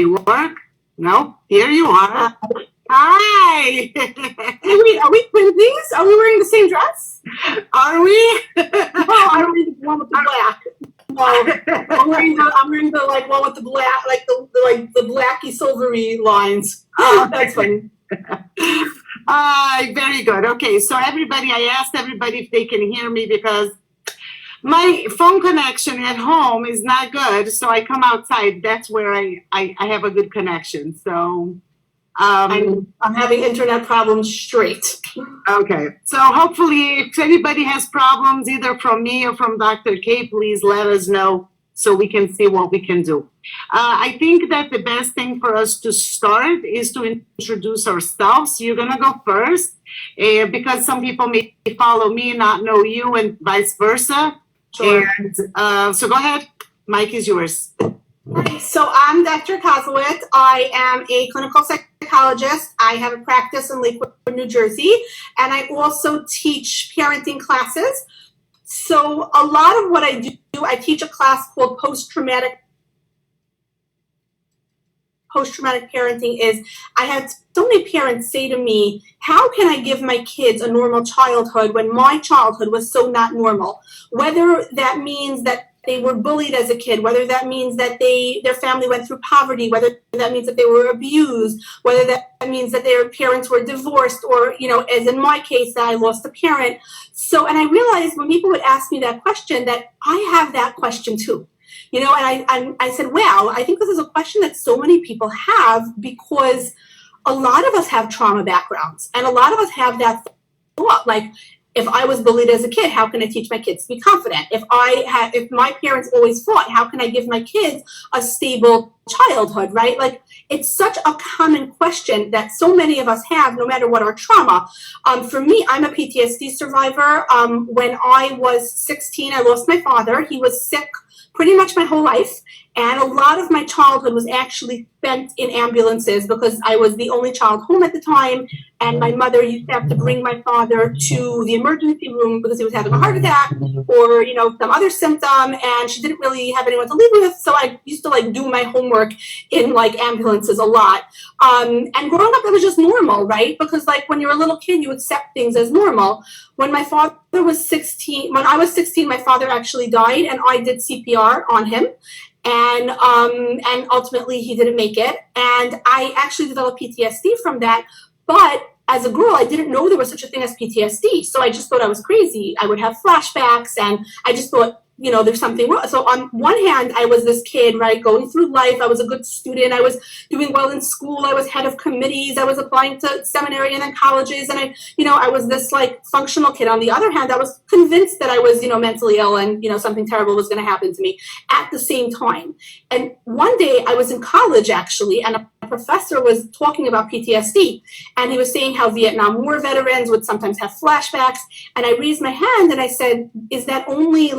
work? No, here you are. Hi. Are we twinsies? Are we wearing the same dress? Are we? No, I don't need the one with the black. No, I'm wearing the like one with the black, like the blacky silvery lines. That's funny. Very good. Okay, so everybody, I asked everybody if they can hear me because my phone connection at home is not good. So I come outside. That's where I have a good connection. So I'm having internet problems straight. Okay, so hopefully if anybody has problems either from me or from Dr. K, please let us know so we can see what we can do. I think that the best thing for us to start is to introduce ourselves. You're gonna go first because some people may follow me, not know you, and vice versa. Sure. And so go ahead, mic is yours. So I'm Dr. Koslowitz. I am a clinical psychologist. I have a practice in Lakewood, New Jersey, and I also teach parenting classes. So a lot of what I do, I teach a class called post-traumatic parenting. Is I had so many parents say to me, how can I give my kids a normal childhood when my childhood was so not normal? Whether that means that they were bullied as a kid, whether that means that their family went through poverty, whether that means that they were abused, whether that means that their parents were divorced, or, as in my case, that I lost a parent. So, and I realized when people would ask me that question, that I have that question too. And I said, wow, I think this is a question that so many people have, because a lot of us have trauma backgrounds, and a lot of us have that thought, like, if I was bullied as a kid, how can I teach my kids to be confident? If my parents always fought, how can I give my kids a stable childhood, right? Like, it's such a common question that so many of us have, no matter what our trauma. For me, I'm a PTSD survivor. When I was 16, I lost my father. He was sick pretty much my whole life. And a lot of my childhood was actually spent in ambulances because I was the only child home at the time. And my mother used to have to bring my father to the emergency room because he was having a heart attack or, some other symptom. And she didn't really have anyone to leave with. So I used to do my homework in ambulances a lot. And growing up, it was just normal, right? Because when you're a little kid, you accept things as normal. When my father was 16, when I was 16, my father actually died, and I did CPR on him. And ultimately he didn't make it. And I actually developed PTSD from that. But as a girl, I didn't know there was such a thing as PTSD. So I just thought I was crazy. I would have flashbacks, and I just thought, there's something wrong. So on one hand, I was this kid, right, going through life. I was a good student. I was doing well in school. I was head of committees. I was applying to seminary and then colleges. And I was this functional kid. On the other hand, I was convinced that I was, mentally ill and, something terrible was going to happen to me at the same time. And one day I was in college, actually, and a professor was talking about PTSD. And he was saying how Vietnam War veterans would sometimes have flashbacks. And I raised my hand and I said, is that only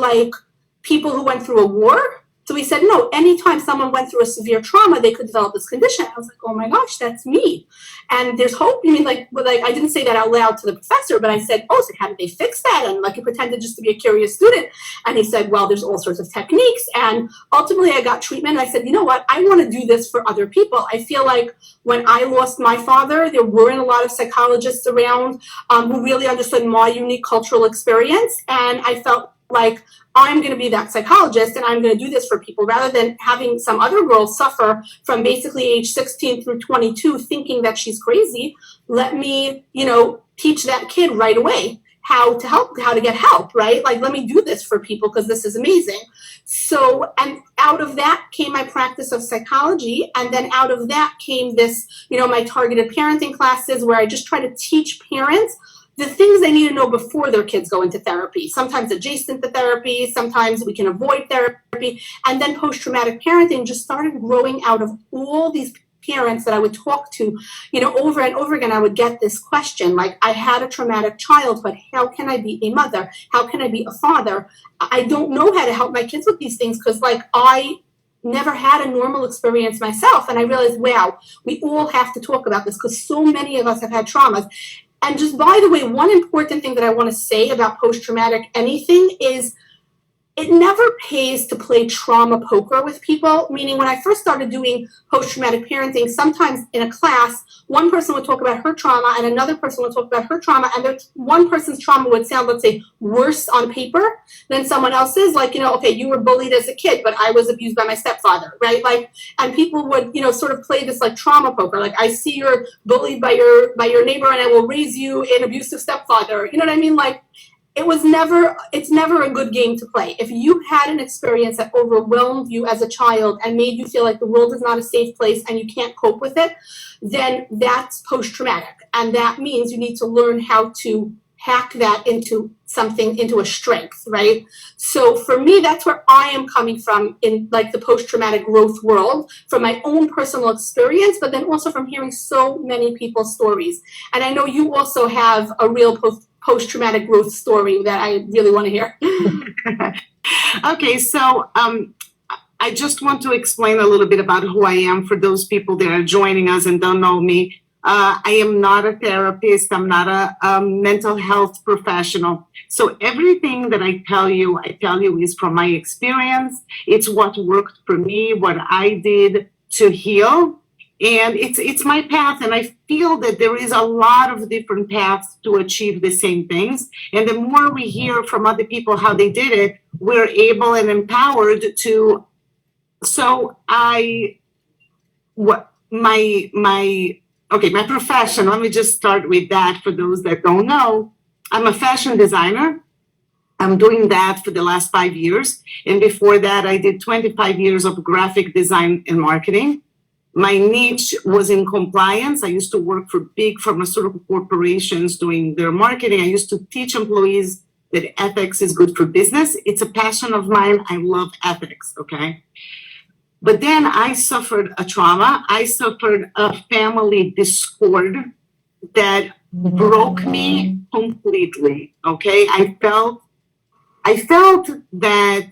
people who went through a war? So he said, no, anytime someone went through a severe trauma, they could develop this condition. I was like, oh my gosh, that's me. And there's hope. You mean I didn't say that out loud to the professor, but I said, oh, so how did they fix that? And he pretended just to be a curious student. And he said, well, there's all sorts of techniques. And ultimately I got treatment. And I said, you know what? I want to do this for other people. I feel like when I lost my father, there weren't a lot of psychologists around who really understood my unique cultural experience. And I felt like I'm going to be that psychologist and I'm going to do this for people rather than having some other girl suffer from basically age 16 through 22 thinking that she's crazy. Let me, teach that kid right away how to get help, right? Let me do this for people because this is amazing. So, and out of that came my practice of psychology. And then out of that came this, my targeted parenting classes where I just try to teach parents the things they need to know before their kids go into therapy, sometimes adjacent to therapy, sometimes we can avoid therapy. And then post-traumatic parenting just started growing out of all these parents that I would talk to, over and over again. I would get this question, I had a traumatic childhood. How can I be a mother? How can I be a father? I don't know how to help my kids with these things because I never had a normal experience myself. And I realized, wow, we all have to talk about this because so many of us have had traumas. And just by the way, one important thing that I want to say about post-traumatic anything is it never pays to play trauma poker with people, meaning when I first started doing post-traumatic parenting, sometimes in a class, one person would talk about her trauma and another person would talk about her trauma, and one person's trauma would sound, let's say, worse on paper than someone else's. Like, okay, you were bullied as a kid, but I was abused by my stepfather, right? Like, and people would, sort of play this like trauma poker. Like, I see you're bullied by your neighbor and I will raise you an abusive stepfather. You know what I mean? Like, it's never a good game to play. If you had an experience that overwhelmed you as a child and made you feel like the world is not a safe place and you can't cope with it, then that's post-traumatic. And that means you need to learn how to hack that into a strength, right? So for me, that's where I am coming from in like the post-traumatic growth world, from my own personal experience, but then also from hearing so many people's stories. And I know you also have a real post-traumatic growth story that I really want to hear. Okay, so I just want to explain a little bit about who I am for those people that are joining us and don't know me. I am not a therapist. I'm not a mental health professional. So everything that I tell you is from my experience. It's what worked for me, what I did to heal. And it's my path. And I feel that there is a lot of different paths to achieve the same things. And the more we hear from other people how they did it, we're able and empowered to. So my profession, let me just start with that for those that don't know. I'm a fashion designer. I'm doing that for the last 5 years. And before that, I did 25 years of graphic design and marketing. My niche was in compliance. I used to work for big pharmaceutical corporations doing their marketing. I used to teach employees that ethics is good for business. It's a passion of mine. I love ethics, okay? But then I suffered a trauma. I suffered a family discord that broke me completely, okay? I felt that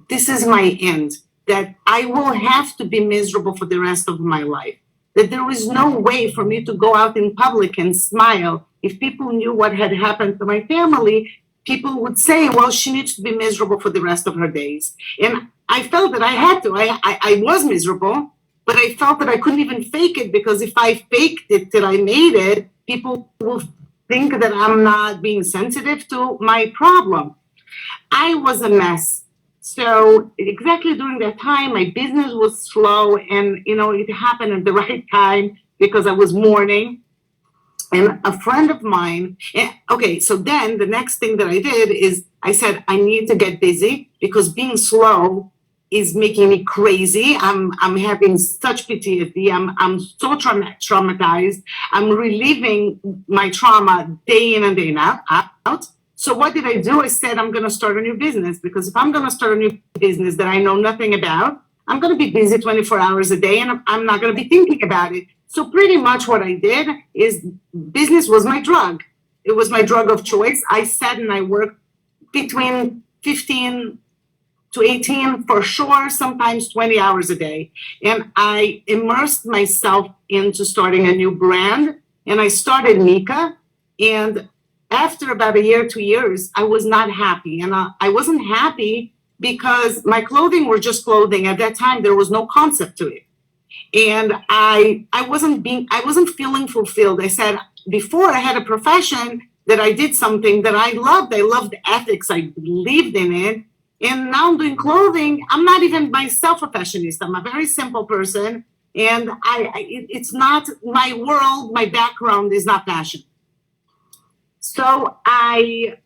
this is my end, that I will have to be miserable for the rest of my life, that there is no way for me to go out in public and smile. If people knew what had happened to my family, people would say, well, she needs to be miserable for the rest of her days. And I felt that I had to. I was miserable, but I felt that I couldn't even fake it, because if I faked it till I made it, people will think that I'm not being sensitive to my problem. I was a mess. So exactly during that time, my business was slow, and it happened at the right time because I was mourning. And a friend of mine, so then the next thing that I did is I said, I need to get busy, because being slow is making me crazy. I'm having such PTSD. I'm so traumatized. I'm reliving my trauma day in and day out. So what did I do? I said, I'm going to start a new business, because if I'm going to start a new business that I know nothing about, I'm going to be busy 24 hours a day, and I'm not going to be thinking about it. So pretty much what I did is business was my drug. It was my drug of choice. I sat and I worked between 15 to 18 for sure, sometimes 20 hours a day. And I immersed myself into starting a new brand. And I started Mika. And after about a year, 2 years, I was not happy. And I wasn't happy because my clothing were just clothing. At that time, there was no concept to it. And I wasn't feeling fulfilled. I said, before I had a profession that I did something that I loved. I loved ethics. I believed in it. And now I'm doing clothing. I'm not even myself a fashionista. I'm a very simple person. And it's not my world. My background is not fashion. So I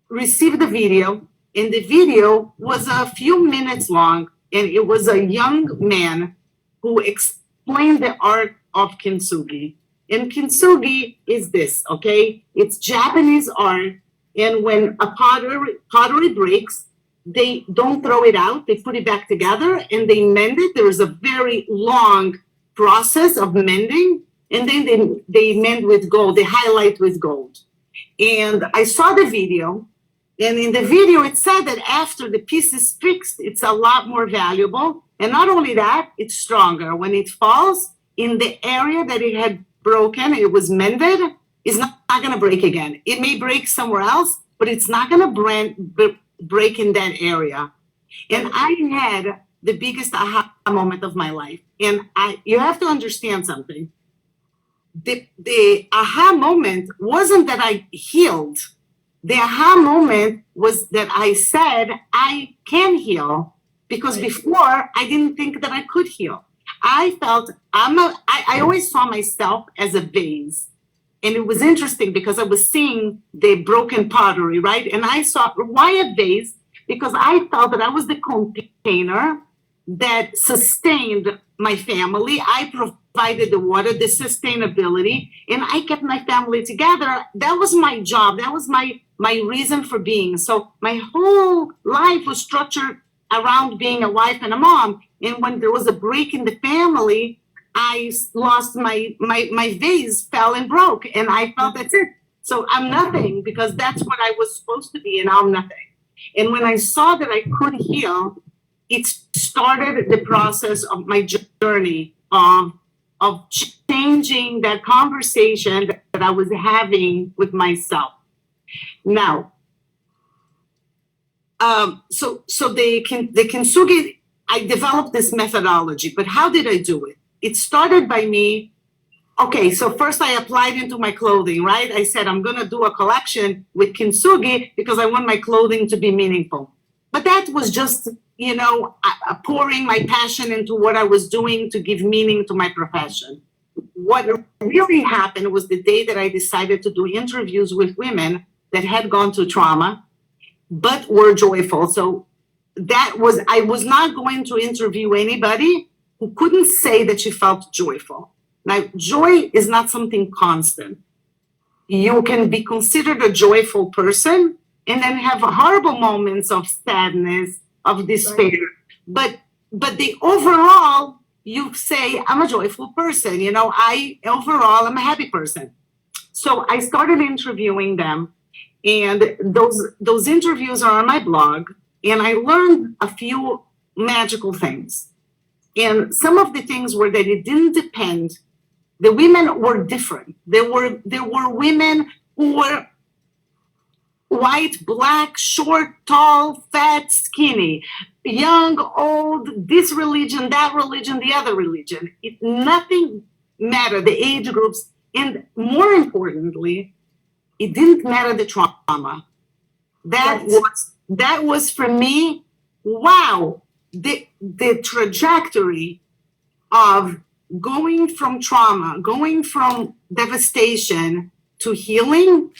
received the video, and the video was a few minutes long. And it was a young man who explained the art of Kintsugi. And Kintsugi is this, okay? It's Japanese art. And when a pottery breaks, they don't throw it out. They put it back together and they mend it. There is a very long process of mending. And then they mend with gold. They highlight with gold. And I saw the video. And in the video, it said that after the piece is fixed, it's a lot more valuable. And not only that, it's stronger. When it falls in the area that it had broken, it was mended, it's not going to break again. It may break somewhere else, but it's not going to break in that area. And I had the biggest aha moment of my life. And you have to understand something. The aha moment wasn't that I healed. The aha moment was that I said I can heal, because before I didn't think that I could heal. I felt I always saw myself as a vase. And it was interesting because I was seeing the broken pottery, right? And I saw, why a vase? Because I felt that I was the container that sustained my family. I provided the water, the sustainability, and I kept my family together. That was my job. That was my reason for being. So my whole life was structured around being a wife and a mom. And when there was a break in the family, I lost my vase, fell and broke, and I felt that's it. So I'm nothing, because that's what I was supposed to be, and I'm nothing. And when I saw that I could heal, it started the process of my journey of changing that conversation that I was having with myself. Now, so the Kintsugi, I developed this methodology, but how did I do it? It started by me. Okay, so first I applied into my clothing, right? I said, I'm going to do a collection with Kintsugi because I want my clothing to be meaningful. But that was just, pouring my passion into what I was doing to give meaning to my profession. What really happened was the day that I decided to do interviews with women that had gone through trauma, but were joyful. So I was not going to interview anybody who couldn't say that she felt joyful. Now, joy is not something constant. You can be considered a joyful person and then have horrible moments of sadness, of despair. Right. But the overall, you say, I'm a joyful person. I'm a happy person. So I started interviewing them, and those interviews are on my blog, and I learned a few magical things. And some of the things were that it didn't depend. The women were different. There were women who were white, black, short, tall, fat, skinny, young, old, this religion, that religion, the other religion. Nothing mattered, the age groups. And more importantly, it didn't matter the trauma. That was for me, wow. The trajectory of going from trauma, going from devastation to healing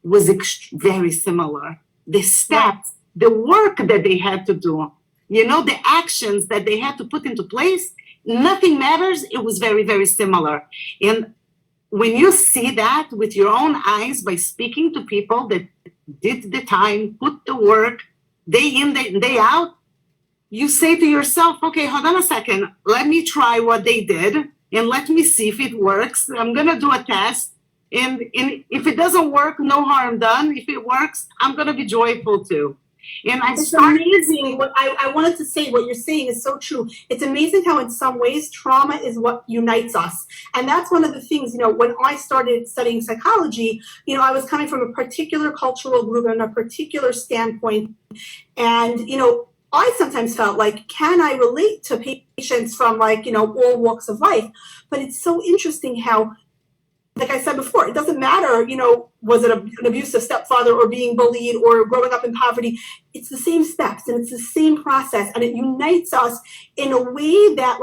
was very similar. The steps, the work that they had to do, the actions that they had to put into place, nothing matters. It was very, very similar. And when you see that with your own eyes by speaking to people that did the time, put the work, day in, day out, you say to yourself, okay, hold on a second. Let me try what they did and let me see if it works. I'm going to do a test. And if it doesn't work, no harm done. If it works, I'm going to be joyful too. And it's amazing. What I wanted to say, what you're saying is so true. It's amazing how in some ways trauma is what unites us. And that's one of the things, when I started studying psychology, I was coming from a particular cultural group and a particular standpoint. And, I sometimes felt like, can I relate to patients from all walks of life? But it's so interesting how, like I said before, it doesn't matter, was it an abusive stepfather or being bullied or growing up in poverty? It's the same steps and it's the same process, and it unites us in a way that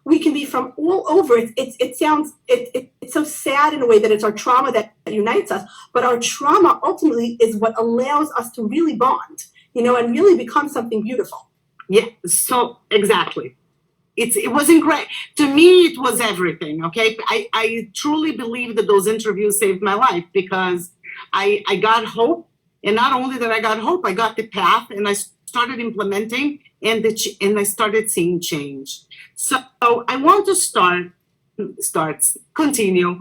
we can be from all over. It's so sad in a way that it's our trauma that unites us, but our trauma ultimately is what allows us to really bond, and really become something beautiful. Yeah, so exactly. It wasn't great. To me, it was everything, okay? I truly believe that those interviews saved my life because I got hope. And not only that I got hope, I got the path and I started implementing and I started seeing change. So I want to continue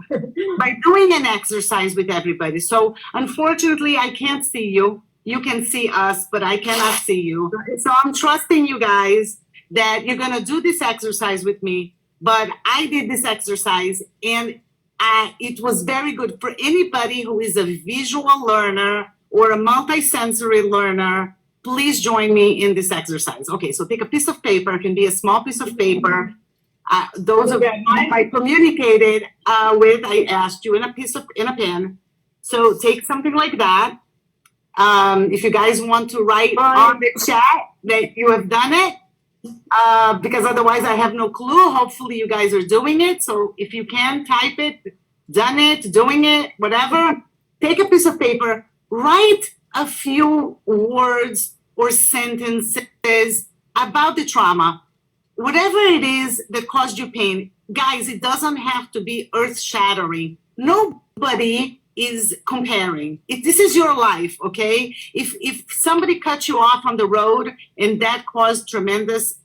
by doing an exercise with everybody. So unfortunately, I can't see you. You can see us, but I cannot see you. So I'm trusting you guys that you're going to do this exercise with me. But I did this exercise and it was very good for anybody who is a visual learner or a multisensory learner. please join me in this exercise. Okay, so take a piece of paper. It can be a small piece of paper. Those of you I communicated with, I asked you in a pen. So take something like that. If you guys want to write on the chat that you have done it, because otherwise I have no clue. Hopefully you guys are doing it. So if you can type it, done it, doing it, whatever, take a piece of paper, write a few words or sentences about the trauma. Whatever it is that caused you pain, guys, it doesn't have to be earth-shattering. Nobody is comparing. This is your life, okay? If somebody cut you off on the road and that caused tremendous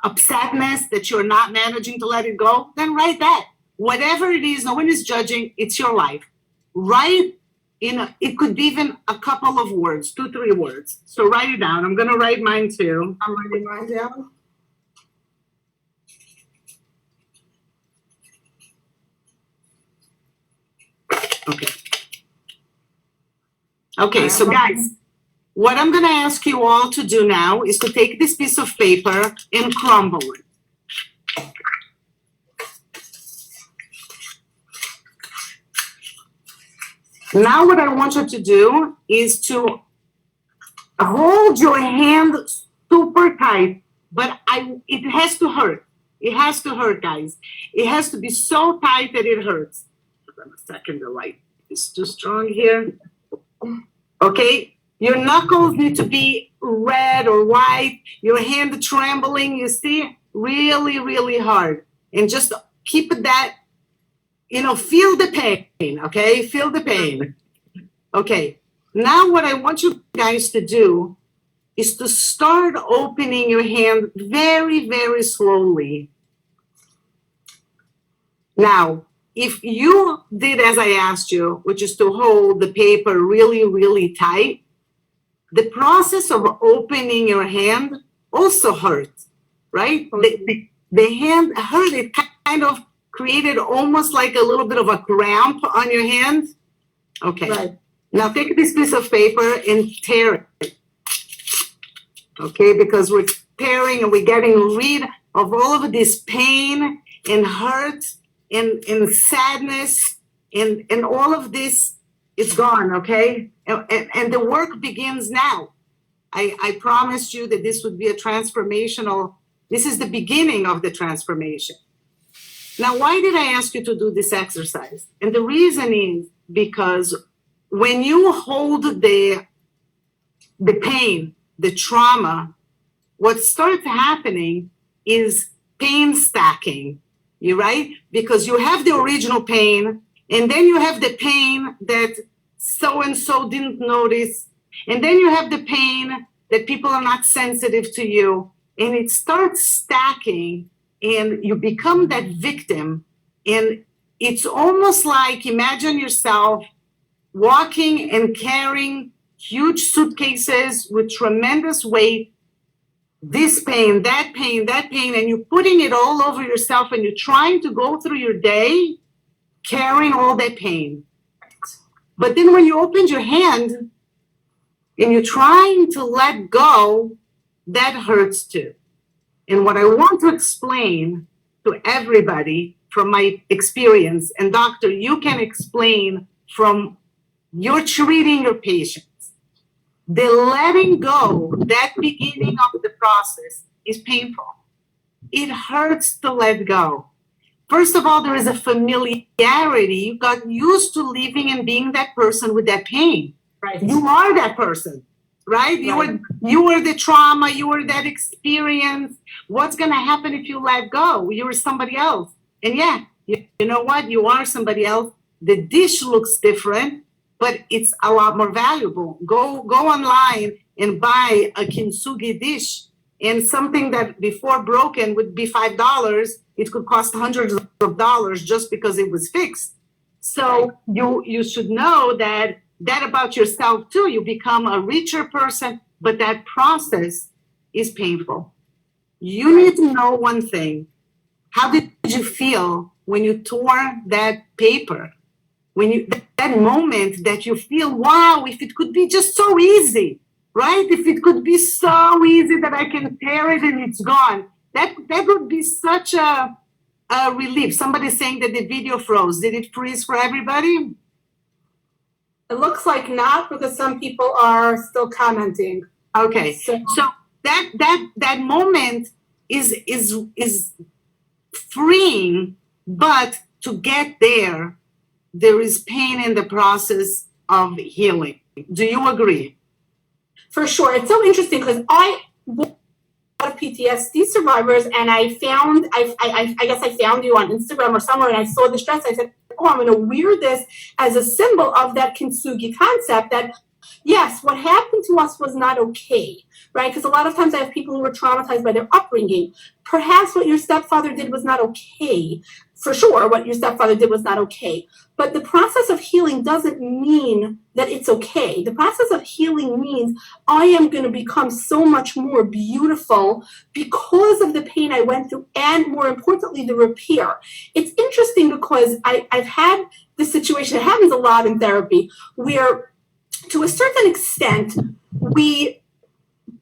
upsetness that you're not managing to let it go, then write that. Whatever it is, no one is judging. It's your life. Write it could be even a couple of words, 2-3 words. So write it down. I'm going to write mine too. I'm writing mine down. Okay, so guys, what I'm going to ask you all to do now is to take this piece of paper and crumble it. Now what I want you to do is to hold your hand super tight, but it has to hurt. It has to hurt, guys. It has to be so tight that it hurts. Hold on a second, the light is too strong here. Okay, your knuckles need to be red or white, your hand trembling, you see, really, really hard. And just keep that, feel the pain, okay? Feel the pain. Okay, now what I want you guys to do is to start opening your hand very, very slowly. Now, if you did as I asked you, which is to hold the paper really, really tight, the process of opening your hand also hurts, right? The hand hurt, it kind of created almost like a little bit of a cramp on your hand. Okay. Right. Now take this piece of paper and tear it. Okay, because we're tearing and we're getting rid of all of this pain and hurt and sadness and all of this is gone, okay? And the work begins now. I promised you that this would be this is the beginning of the transformation. Now, why did I ask you to do this exercise? And the reason is because when you hold the pain, the trauma, what starts happening is pain stacking. You're right? Because you have the original pain, and then you have the pain that so-and-so didn't notice, and then you have the pain that people are not sensitive to you, and it starts stacking, and you become that victim, and it's almost like, imagine yourself walking and carrying huge suitcases with tremendous weight, this pain, that pain, and you're putting it all over yourself and you're trying to go through your day carrying all that pain. But then when you open your hand and you're trying to let go, that hurts too. And what I want to explain to everybody from my experience, and doctor, you can explain from your treating your patients, the letting go, that beginning of the process is painful. It hurts to let go. First of all, there is a familiarity. You got used to living and being that person with that pain. Right. You are that person, right? You were the trauma. You were that experience. What's going to happen if you let go? You were somebody else. And yeah, you know what? You are somebody else. The dish looks different, but it's a lot more valuable. Go online and buy a Kintsugi dish, and something that before broken would be $5, it could cost hundreds of dollars just because it was fixed. So you should know that about yourself too. You become a richer person, but that process is painful. You need to know one thing. How did you feel when you tore that paper? When that moment that you feel, wow, if it could be just so easy. right? If it could be so easy that I can tear it and it's gone, that would be such a relief. Somebody's saying that the video froze. Did it freeze for everybody? It looks like not, because some people are still commenting. Okay. So that moment is freeing, but to get there is pain in the process of healing. Do you agree? For sure. It's so interesting because I work with a lot of PTSD survivors, and I guess I found you on Instagram or somewhere, and I saw this dress. I said, oh, I'm going to wear this as a symbol of that Kintsugi concept that, yes, what happened to us was not okay, right? Because a lot of times I have people who were traumatized by their upbringing. Perhaps what your stepfather did was not okay. For sure, what your stepfather did was not okay. But the process of healing doesn't mean that it's okay. The process of healing means I am going to become so much more beautiful because of the pain I went through, and more importantly, the repair. It's interesting because I've had this situation, it happens a lot in therapy, where to a certain extent, we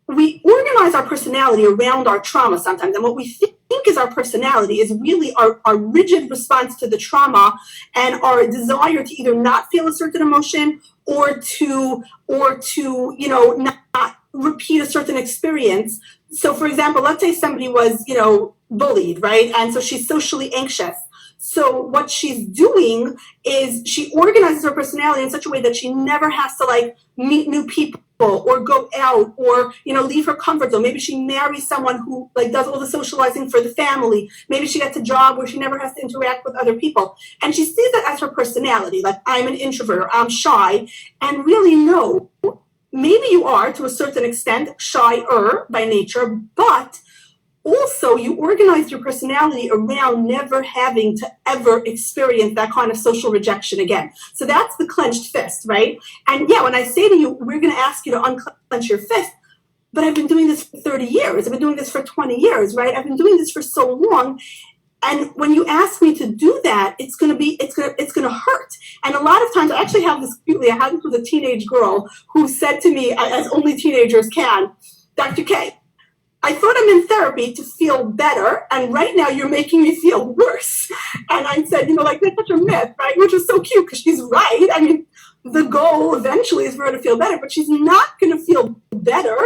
organize our personality around our trauma sometimes. And what we think is our personality is really our rigid response to the trauma and our desire to either not feel a certain emotion or to not repeat a certain experience. So for example, let's say somebody was, bullied, right? And so she's socially anxious. So what she's doing is she organizes her personality in such a way that she never has to meet new people or go out or leave her comfort zone. Maybe she marries someone who does all the socializing for the family. Maybe she gets a job where she never has to interact with other people, and she sees that as her personality. Like, I'm an introvert, or I'm shy. And really, no, maybe you are to a certain extent shyer by nature, but also you organize your personality around never having to ever experience that kind of social rejection again. So that's the clenched fist, right? And yeah, when I say to you, we're going to ask you to unclench your fist, but I've been doing this for 30 years. I've been doing this for 20 years, right? I've been doing this for so long. And when you ask me to do that, it's going to hurt. And a lot of times, I actually have this cutely, I had this with a teenage girl who said to me, as only teenagers can, Dr. K, I thought I'm in therapy to feel better, and right now you're making me feel worse. And I said, that's such a myth, right? Which is so cute because she's right. I mean, the goal eventually is for her to feel better, but she's not going to feel better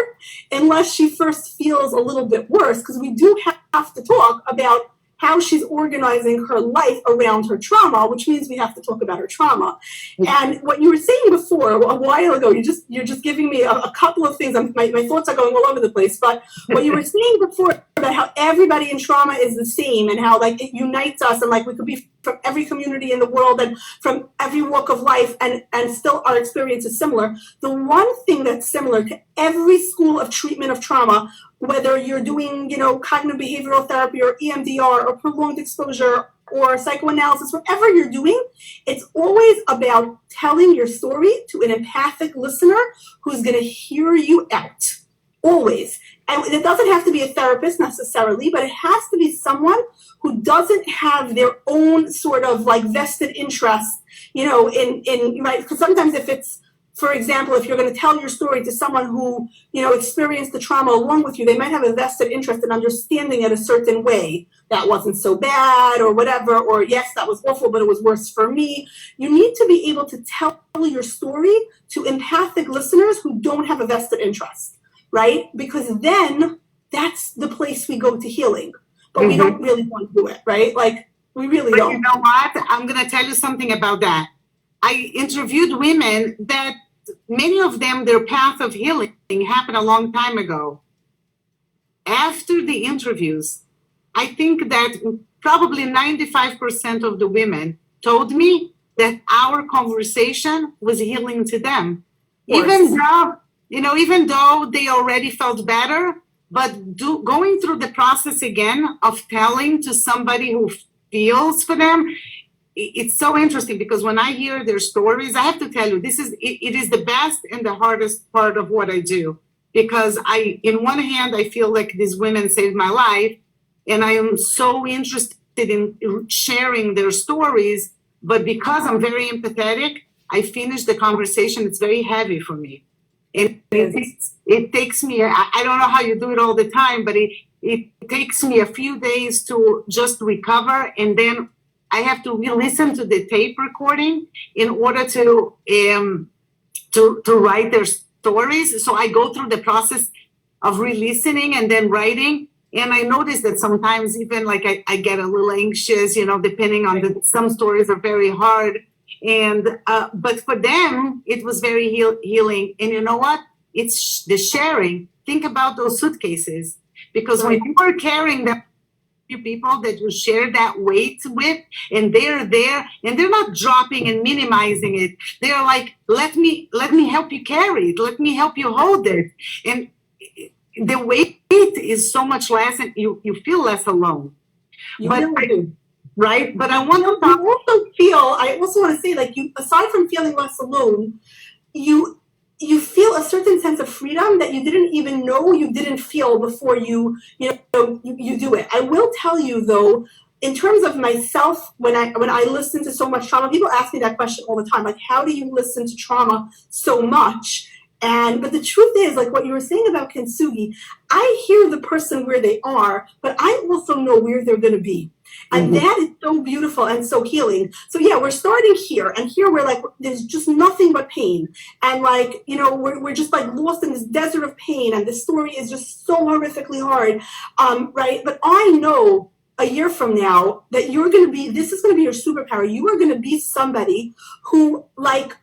unless she first feels a little bit worse, because we do have to talk about how she's organizing her life around her trauma, which means we have to talk about her trauma. And what you were saying before, a while ago, you're just giving me a couple of things. My thoughts are going all over the place. But what you were saying before about how everybody in trauma is the same, and how it unites us, and we could be from every community in the world and from every walk of life, and still our experience is similar. The one thing that's similar to every school of treatment of trauma, whether you're doing, cognitive behavioral therapy or EMDR or prolonged exposure or psychoanalysis, whatever you're doing, it's always about telling your story to an empathic listener who's going to hear you out. Always. And it doesn't have to be a therapist necessarily, but it has to be someone who doesn't have their own sort of vested interest, right? Because sometimes if it's, for example, if you're going to tell your story to someone who, experienced the trauma along with you, they might have a vested interest in understanding it a certain way. That wasn't so bad or whatever, or yes, that was awful, but it was worse for me. You need to be able to tell your story to empathic listeners who don't have a vested interest, right? Because then that's the place we go to healing. But we don't really want to do it, right? We really don't. You know what? I'm going to tell you something about that. I interviewed women that many of them, their path of healing happened a long time ago. After the interviews, I think that probably 95% of the women told me that our conversation was healing to them. Even though they already felt better, but going through the process again of telling to somebody who feels for them, it's so interesting, because when I hear their stories, I have to tell you, it is the best and the hardest part of what I do, because in one hand, I feel like these women saved my life, and I am so interested in sharing their stories, but because I'm very empathetic, I finish the conversation, it's very heavy for me. And it takes me, I don't know how you do it all the time, but it takes me a few days to just recover. And then I have to re-listen to the tape recording in order to write their stories. So I go through the process of re-listening and then writing. And I notice that sometimes even like I get a little anxious, depending on some stories are very hard. And but for them, it was very healing. And you know what? It's the sharing. Think about those suitcases, because when you are carrying them, few people that you share that weight with, and they're there, and they're not dropping and minimizing it. They're like, let me help you carry it. Let me help you hold it. And the weight is so much less, and you feel less alone. Right? But I want to I also want to say, like, you, aside from feeling less alone, you feel a certain sense of freedom that you didn't even know you didn't feel before you do it. I will tell you though, in terms of myself, when I listen to so much trauma, people ask me that question all the time, like, how do you listen to trauma so much? But the truth is, like what you were saying about Kintsugi, I hear the person where they are, but I also know where they're going to be. And that is so beautiful and so healing. So yeah, we're starting here, and here we're like, there's just nothing but pain. And like, we're just like lost in this desert of pain, and the story is just so horrifically hard. Right? But I know a year from now that this is going to be your superpower. You are going to be somebody who like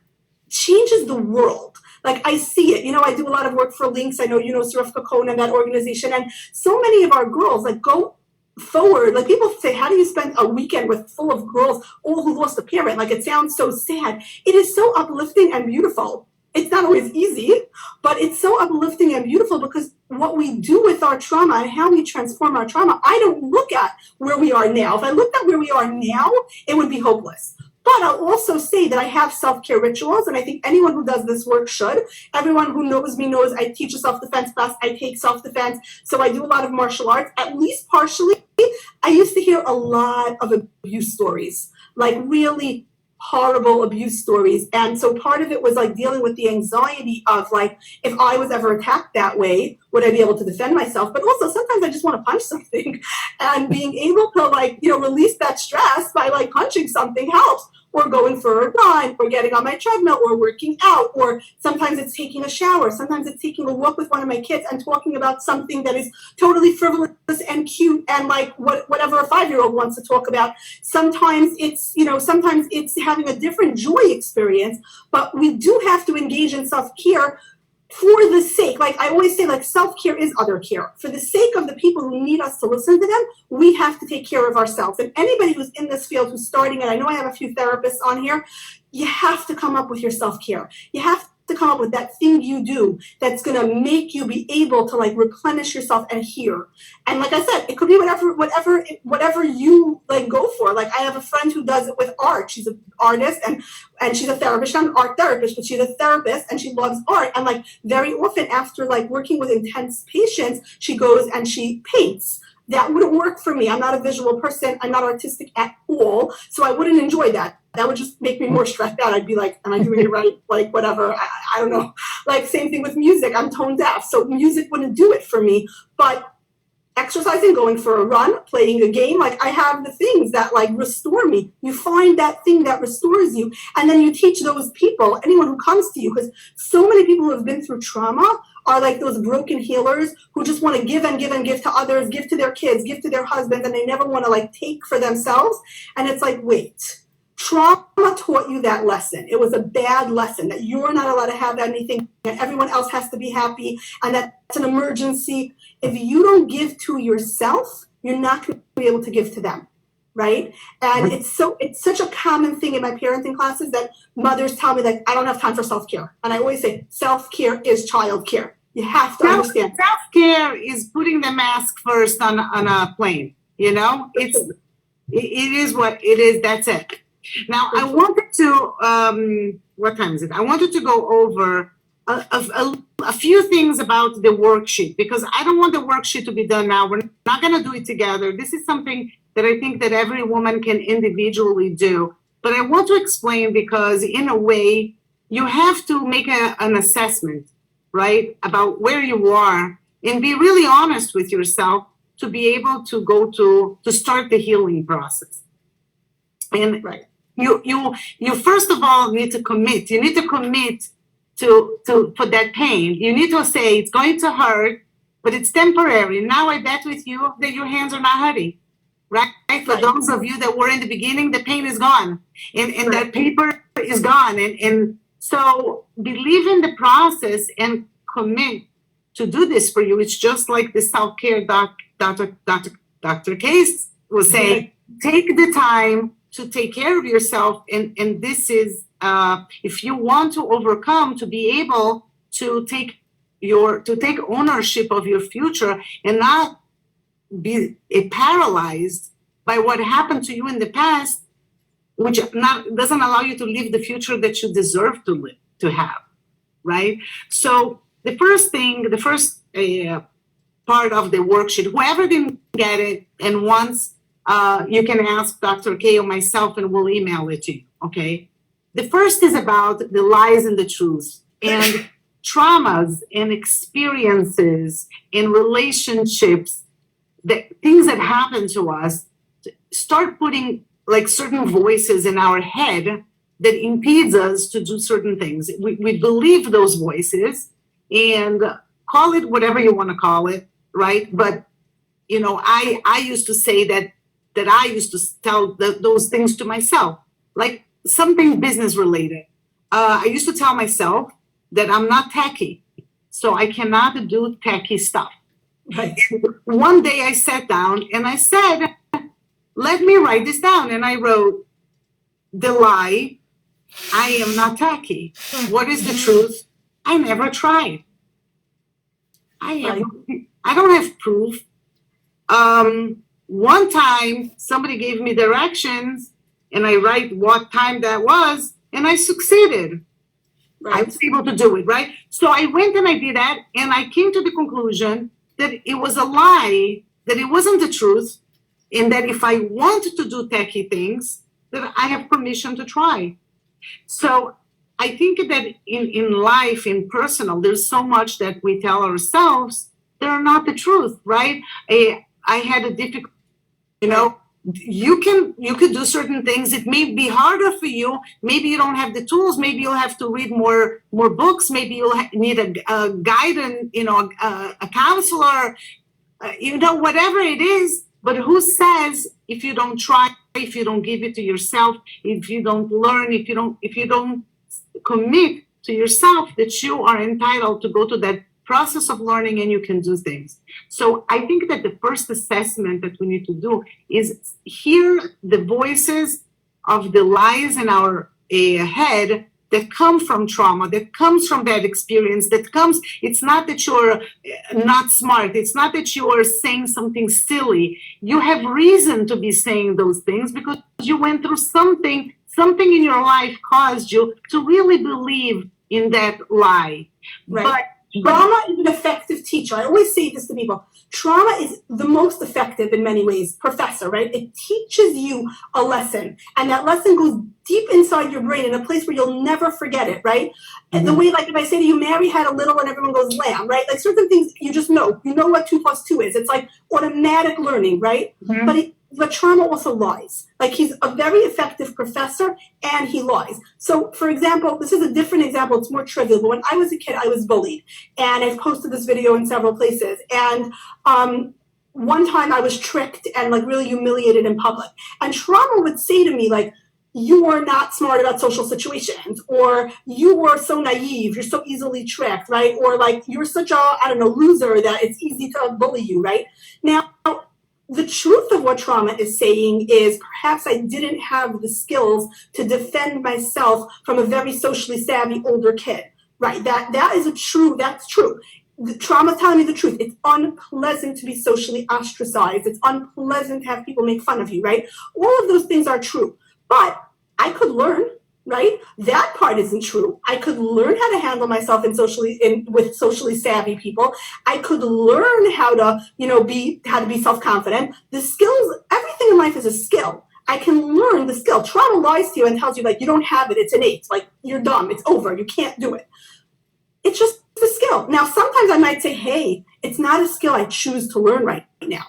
changes the world. Like, I see it. I do a lot of work for Links. I know Sarifka Cohen and that organization. And so many of our girls, like, go forward. Like, people say, how do you spend a weekend full of girls, all who lost a parent? Like, it sounds so sad. It is so uplifting and beautiful. It's not always easy, but it's so uplifting and beautiful, because what we do with our trauma and how we transform our trauma, I don't look at where we are now. If I looked at where we are now, it would be hopeless. But I'll also say that I have self-care rituals, and I think anyone who does this work should. Everyone who knows me knows I teach a self-defense class. I take self-defense. So I do a lot of martial arts, at least partially. I used to hear a lot of abuse stories, like really horrible abuse stories. And so part of it was like dealing with the anxiety of like, if I was ever attacked that way, would I be able to defend myself? But also sometimes I just want to punch something, and being able to like, release that stress by like punching something helps, or going for a run, or getting on my treadmill, or working out, or sometimes it's taking a shower. Sometimes it's taking a walk with one of my kids and talking about something that is totally frivolous and cute and like whatever a 5-year-old wants to talk about. Sometimes it's, sometimes it's having a different joy experience, but we do have to engage in self-care for the sake, like I always say, like self-care is other care. For the sake of the people who need us to listen to them, we have to take care of ourselves. And anybody who's in this field, who's starting, and I know I have a few therapists on here, you have to come up with your self-care. You have to come up with that thing you do that's going to make you be able to like replenish yourself and hear. And like I said, it could be whatever you like go for. Like I have a friend who does it with art. She's an artist and she's a therapist. She's not an art therapist, but she's a therapist and she loves art. And like very often after like working with intense patients, she goes and she paints. That wouldn't work for me. I'm not a visual person. I'm not artistic at all. So I wouldn't enjoy that. That would just make me more stressed out. I'd be like, am I doing it right? Like, whatever. I don't know. Like, same thing with music. I'm tone deaf. So music wouldn't do it for me. But exercising, going for a run, playing a game, like I have the things that like restore me. You find that thing that restores you. And then you teach those people, anyone who comes to you, because so many people who have been through trauma are like those broken healers who just want to give and give and give to others, give to their kids, give to their husbands, and they never want to like take for themselves. And it's like, wait, trauma taught you that lesson. It was a bad lesson that you're not allowed to have anything, and everyone else has to be happy, and that's an emergency. If you don't give to yourself, you're not going to be able to give to them. Right? And it's such a common thing in my parenting classes that mothers tell me that I don't have time for self-care. And I always say self-care is childcare. You have to understand. Self-care is putting the mask first on a plane. It is what it is. That's it. Now I wanted to what time is it? I wanted to go over a few things about the worksheet, because I don't want the worksheet to be done now. We're not going to do it together. This is something that I think that every woman can individually do. But I want to explain, because in a way, you have to make an assessment. right, about where you are, and be really honest with yourself to be able to go to start the healing process. And Right. you first of all need to commit. You need to commit to for that pain. You need to say it's going to hurt, but it's temporary. Now I bet with you that your hands are not hurting. Right? For Right. those of you that were in the beginning, the pain is gone. And Right. that paper is gone. And so believe in the process and commit to do this for you. It's just like the self-care Dr. Case was saying, take the time to take care of yourself. And this is, if you want to overcome, to be able to take ownership of your future and not be paralyzed by what happened to you in the past, which doesn't allow you to live the future that you deserve to have, right? So the first part of the worksheet, whoever didn't get it and wants, you can ask Dr. K or myself and we'll email it to you, okay? The first is about the lies and the truths and traumas and experiences and relationships, the things that happen to us. Start putting like certain voices in our head that impedes us to do certain things. We believe those voices and call it whatever you want to call it, right? But you know, I used to say that I used to tell those things to myself, like something business related. I used to tell myself that I'm not techie, so I cannot do techie stuff. Right. One day I sat down and I said, let me write this down. And I wrote, the lie, I am not tacky. What is the truth? I never tried. I don't have proof. One time somebody gave me directions and I write what time that was and I succeeded. Right. I was able to do it, right? So I went and I did that and I came to the conclusion that it was a lie, that it wasn't the truth, and that if I wanted to do techie things, that I have permission to try. So I think that in life, in personal, there's so much that we tell ourselves that are not the truth, right? I had a difficult, you know, you could do certain things. It may be harder for you. Maybe you don't have the tools. Maybe you'll have to read more books. Maybe you'll need a guide and, you know, a counselor, you know, whatever it is. But who says if you don't try, if you don't give it to yourself, if you don't learn, if you don't commit to yourself, that you are entitled to go to that process of learning and you can do things. So I think that the first assessment that we need to do is hear the voices of the lies in our head that come from trauma, that comes from bad experience, it's not that you're not smart. It's not that you're saying something silly. You have reason to be saying those things because you went through something in your life caused you to really believe in that lie. Right. But trauma is an effective teacher. I always say this to people. Trauma is the most effective in many ways, professor, right? It teaches you a lesson, and that lesson goes deep inside your brain in a place where you'll never forget it, right? And the way, like if I say to you, Mary had a little and everyone goes lamb, right? Like certain things you just know. You know what 2 + 2 is. It's like automatic learning, right? Mm-hmm. But trauma also lies. Like he's a very effective professor and he lies. So for example, this is a different example. It's more trivial, but when I was a kid, I was bullied. And I've posted this video in several places. And one time I was tricked and like really humiliated in public. And trauma would say to me like, you are not smart about social situations, or you were so naive, you're so easily tricked, right? Or like, you're such a, loser that it's easy to bully you, right? Now, the truth of what trauma is saying is perhaps I didn't have the skills to defend myself from a very socially savvy older kid, right? That's true. The trauma is telling me the truth. It's unpleasant to be socially ostracized. It's unpleasant to have people make fun of you, right? All of those things are true, but I could learn, right? That part isn't true. I could learn how to handle myself with socially savvy people. I could learn how to, be self-confident. The skills, everything in life is a skill. I can learn the skill. Trauma lies to you and tells you like you don't have it. It's innate. Like you're dumb. It's over. You can't do it. It's just a skill. Now, sometimes I might say, hey, it's not a skill I choose to learn right now,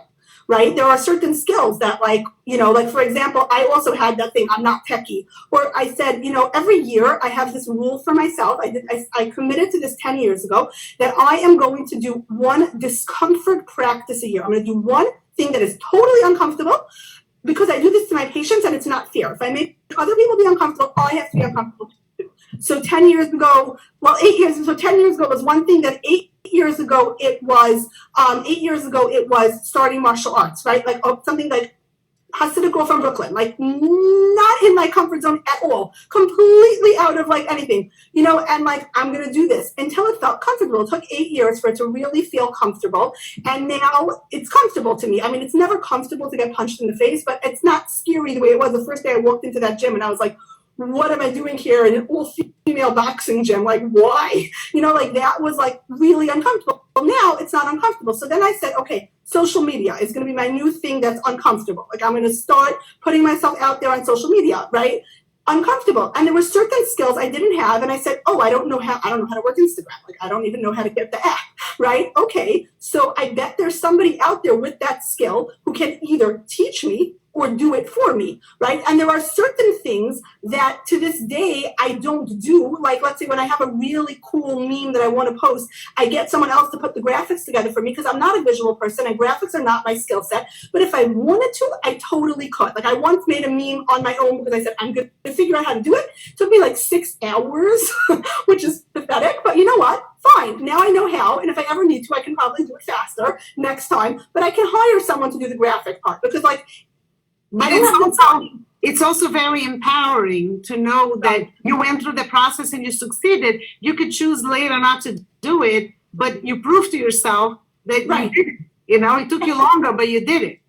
right? There are certain skills that like, like for example, I also had that thing, I'm not techie, where I said, every year I have this rule for myself. I committed to this 10 years ago that I am going to do one discomfort practice a year. I'm going to do one thing that is totally uncomfortable because I do this to my patients and it's not fair. If I make other people be uncomfortable, I have to be uncomfortable. So 10 years ago, 8 years, so 10 years ago was one thing that 8 years ago it was, 8 years ago it was starting martial arts, right? Like something like Hasidic girl from Brooklyn, like not in my comfort zone at all, completely out of like anything, and like, I'm going to do this until it felt comfortable. It took 8 years for it to really feel comfortable. And now it's comfortable to me. I mean, it's never comfortable to get punched in the face, but it's not scary the way it was the first day I walked into that gym and I was like, what am I doing here in an all-female boxing gym? Like, why? Like that was like really uncomfortable. Now it's not uncomfortable. So then I said, okay, social media is going to be my new thing that's uncomfortable. Like I'm going to start putting myself out there on social media, right? Uncomfortable. And there were certain skills I didn't have. And I said, oh, I don't know how to work Instagram. Like, I don't even know how to get the app, right? Okay. So I bet there's somebody out there with that skill who can either teach me or do it for me, right? And there are certain things that to this day I don't do. Like, let's say when I have a really cool meme that I want to post, I get someone else to put the graphics together for me because I'm not a visual person and graphics are not my skill set. But if I wanted to, I totally could. Like I once made a meme on my own because I said, I'm going to figure out how to do it. It took me like 6 hours, which is pathetic, but you know what? Fine. Now I know how. And if I ever need to, I can probably do it faster next time. But I can hire someone to do the graphic part because like, but it's also very empowering to know that you went through the process and you succeeded. You could choose later not to do it, but you proved to yourself that you did it. It took you longer, but you did it.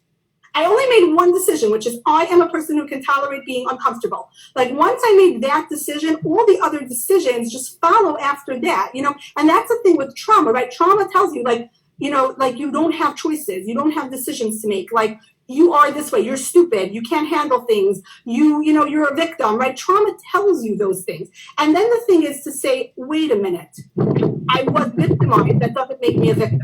I only made one decision, which is I am a person who can tolerate being uncomfortable. Like once I made that decision, all the other decisions just follow after that, and that's the thing with trauma, right? Trauma tells you like you don't have choices. You don't have decisions to make. Like, you are this way, you're stupid, you can't handle things, you're a victim, right? Trauma tells you those things. And then the thing is to say, wait a minute, I was victimized, that doesn't make me a victim,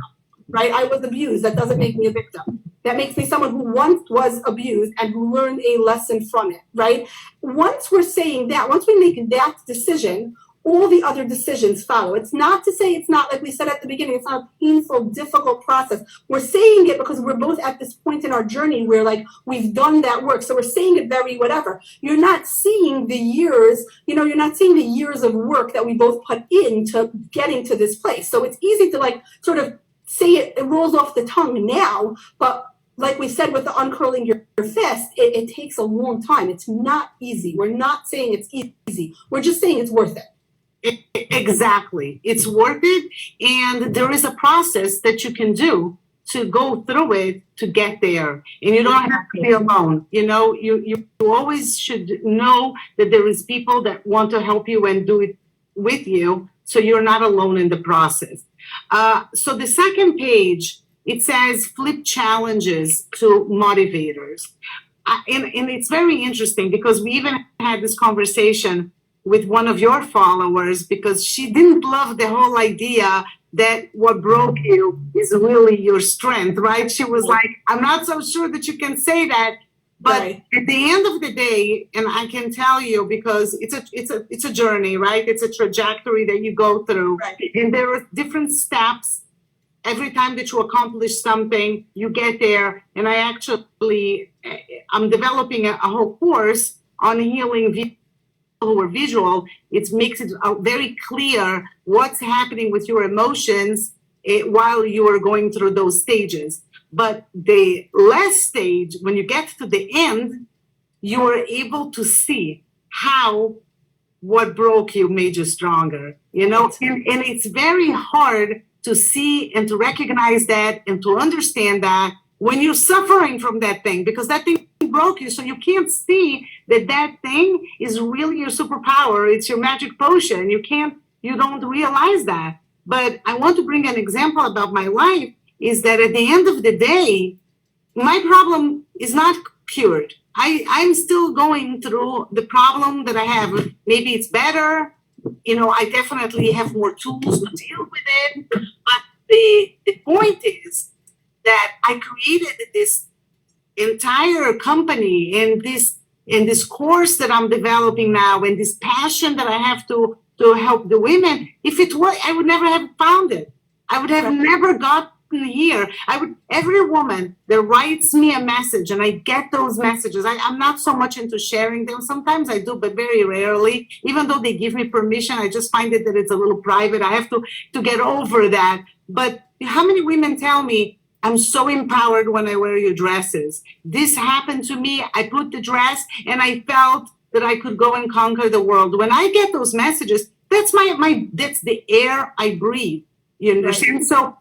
right? I was abused, that doesn't make me a victim. That makes me someone who once was abused and who learned a lesson from it, right? Once we're saying that, once we make that decision, all the other decisions follow. It's not to say it's not, like we said at the beginning, it's not a painful, difficult process. We're saying it because we're both at this point in our journey where like we've done that work. So we're saying it very whatever. You're not seeing the years, you're not seeing the years of work that we both put into getting to this place. So it's easy to like sort of say it rolls off the tongue now, but like we said with the uncurling your fist, it takes a long time. It's not easy. We're not saying it's easy. We're just saying it's worth it. Exactly. It's worth it. And there is a process that you can do to go through it to get there. And you don't have to be alone. You always should know that there is people that want to help you and do it with you. So you're not alone in the process. So the second page, it says flip challenges to motivators. And it's very interesting because we even had this conversation with one of your followers because she didn't love the whole idea that what broke you is really your strength, right? She was like, I'm not so sure that you can say that. But at the end of the day, and I can tell you because it's a journey, right? It's a trajectory that you go through. Right. And there are different steps. Every time that you accomplish something, you get there. And I'm developing a whole course on healing or visual. It makes it very clear what's happening with your emotions while you are going through those stages. But the last stage, when you get to the end, you are able to see how what broke you made you stronger, and it's very hard to see and to recognize that and to understand that when you're suffering from that thing, because that thing broke you, so you can't see that thing is really your superpower. It's your magic potion. You don't realize that. But I want to bring an example about my life is that at the end of the day, my problem is not cured. I'm still going through the problem that I have. Maybe it's better, I definitely have more tools to deal with it. But the point is that I created this entire company and this course that I'm developing now and this passion that I have to help the women. If it were, I would never have found it. I would have never gotten here. Every woman that writes me a message, and I get those messages. I'm not so much into sharing them. Sometimes I do, but very rarely. Even though they give me permission, I just find it that it's a little private. I have to get over that. But how many women tell me, I'm so empowered when I wear your dresses. This happened to me. I put the dress and I felt that I could go and conquer the world. When I get those messages, that's that's the air I breathe. You understand? Right. So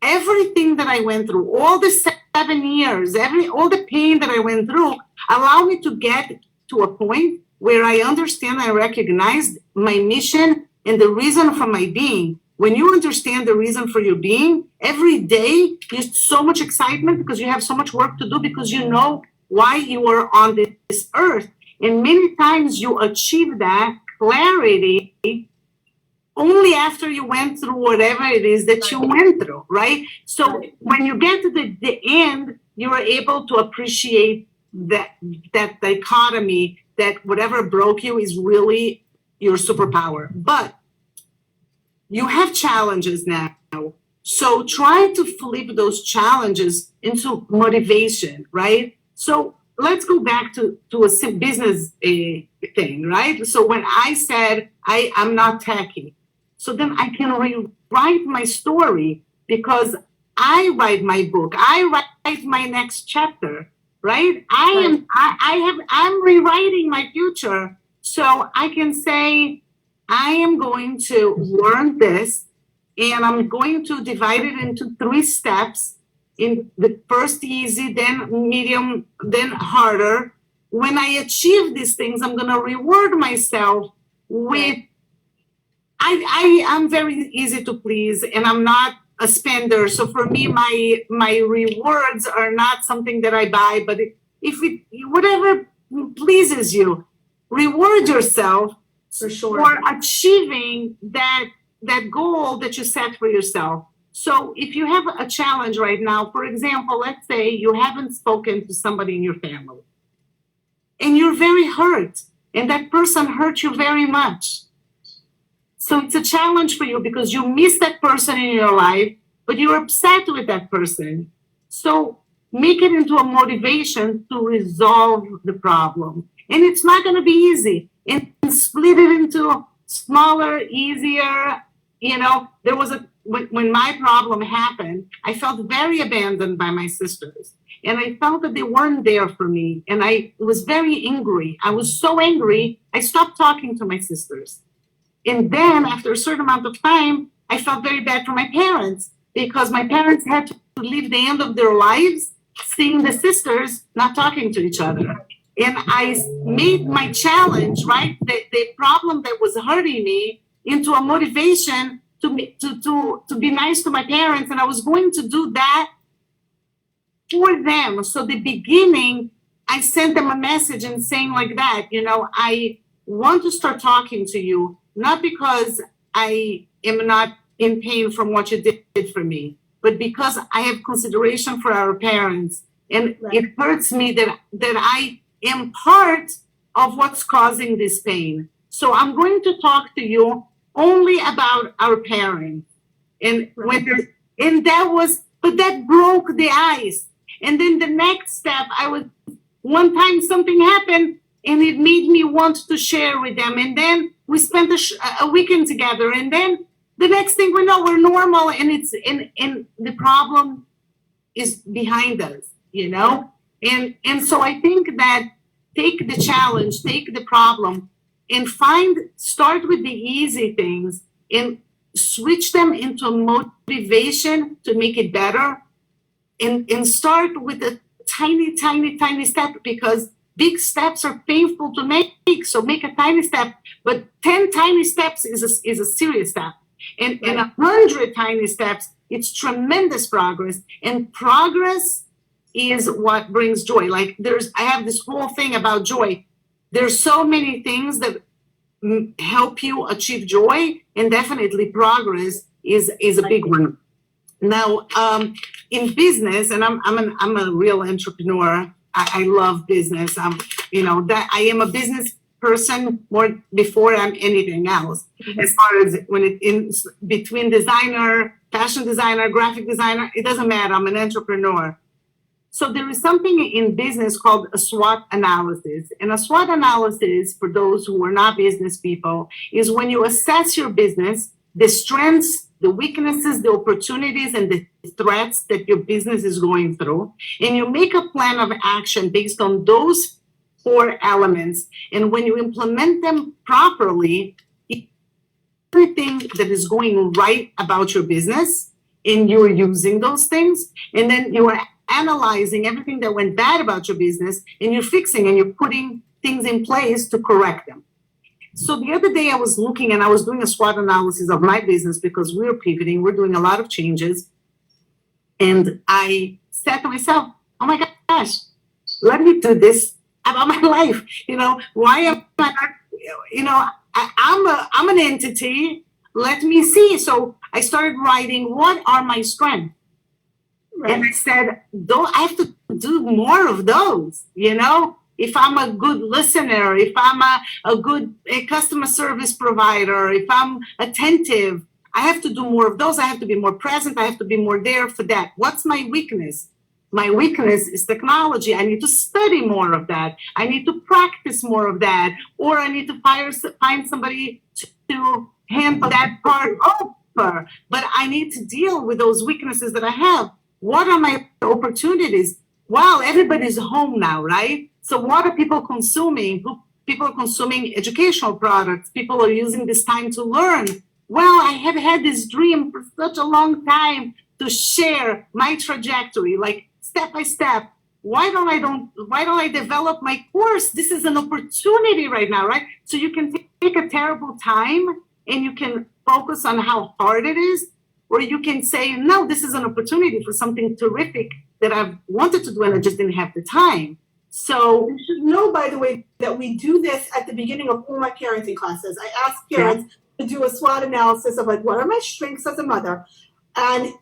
everything that I went through, all the 7 years, all the pain that I went through, allowed me to get to a point where I understand, I recognize my mission and the reason for my being. When you understand the reason for your being, every day there's so much excitement because you have so much work to do because you know why you are on this earth. And many times you achieve that clarity only after you went through whatever it is that you went through, right? So when you get to the end, you are able to appreciate that dichotomy, that whatever broke you is really your superpower. But you have challenges now. So try to flip those challenges into motivation, right? So let's go back to a business thing, right? So when I said I'm not techie, so then I can rewrite my story because I write my book. I write my next chapter, right? I'm rewriting my future. So I can say, I am going to learn this and I'm going to divide it into 3 steps. In the first easy, then medium, then harder. When I achieve these things, I'm going to reward myself with, I'm very easy to please and I'm not a spender. So for me, my rewards are not something that I buy, but whatever pleases you, reward yourself for sure for achieving that goal that you set for yourself. So if you have a challenge right now, for example, let's say you haven't spoken to somebody in your family and you're very hurt and that person hurt you very much. So it's a challenge for you because you miss that person in your life, but you're upset with that person. So make it into a motivation to resolve the problem. And it's not going to be easy. And split it into smaller, easier, there was when my problem happened, I felt very abandoned by my sisters. And I felt that they weren't there for me. And I was very angry. I was so angry, I stopped talking to my sisters. And then after a certain amount of time, I felt very bad for my parents because my parents had to live the end of their lives seeing the sisters not talking to each other. And I made my challenge, right, the problem that was hurting me into a motivation to be nice to my parents. And I was going to do that for them. So the beginning, I sent them a message and saying like that, I want to start talking to you, not because I am not in pain from what you did for me, but because I have consideration for our parents. And it hurts me that I am part of what's causing this pain. So I'm going to talk to you only about our parents. And that broke the ice. And then the next step, one time something happened and it made me want to share with them. And then we spent a weekend together. And then the next thing we know, we're normal and and the problem is behind us, And so I think that take the challenge, take the problem, and start with the easy things and switch them into motivation to make it better. And start with a tiny, tiny, tiny step because big steps are painful to make. So make a tiny step, but 10 tiny steps is a serious step. And 100 tiny steps, it's tremendous progress. And progress is what brings joy. Like I have this whole thing about joy. There's so many things that help you achieve joy, and definitely progress is a big one. Now, in business, and I'm a real entrepreneur. I love business. That I am a business person more before I'm anything else. As far as when it in between designer, fashion designer, graphic designer, it doesn't matter. I'm an entrepreneur. So there is something in business called a SWOT analysis. And a SWOT analysis, for those who are not business people, is when you assess your business, the strengths, the weaknesses, the opportunities, and the threats that your business is going through. And you make a plan of action based on those four elements. And when you implement them properly, everything that is going right about your business, and you're using those things, and then you are analyzing everything that went bad about your business, and you're fixing and you're putting things in place to correct them. So the other day I was looking and I was doing a SWOT analysis of my business because we're pivoting, we're doing a lot of changes. And I said to myself, oh my gosh, let me do this about my life. Why am I not, I'm an entity. Let me see. So I started writing, what are my strengths? Right. And I said, I have to do more of those, If I'm a good listener, if I'm a good customer service provider, if I'm attentive, I have to do more of those. I have to be more present. I have to be more there for that. What's my weakness? My weakness is technology. I need to study more of that. I need to practice more of that. Or I need to find somebody to handle that part over. But I need to deal with those weaknesses that I have. What are my opportunities? Wow, everybody's home now, right? So what are people consuming? People are consuming educational products. People are using this time to learn. Well, I have had this dream for such a long time to share my trajectory, like step by step. Why don't I develop my course? This is an opportunity right now, right? So you can take a terrible time and you can focus on how hard it is. Or you can say, no, this is an opportunity for something terrific that I've wanted to do and I just didn't have the time. So you should know, by the way, that we do this at the beginning of all my parenting classes. I ask parents to do a SWOT analysis of what are my strengths as a mother? And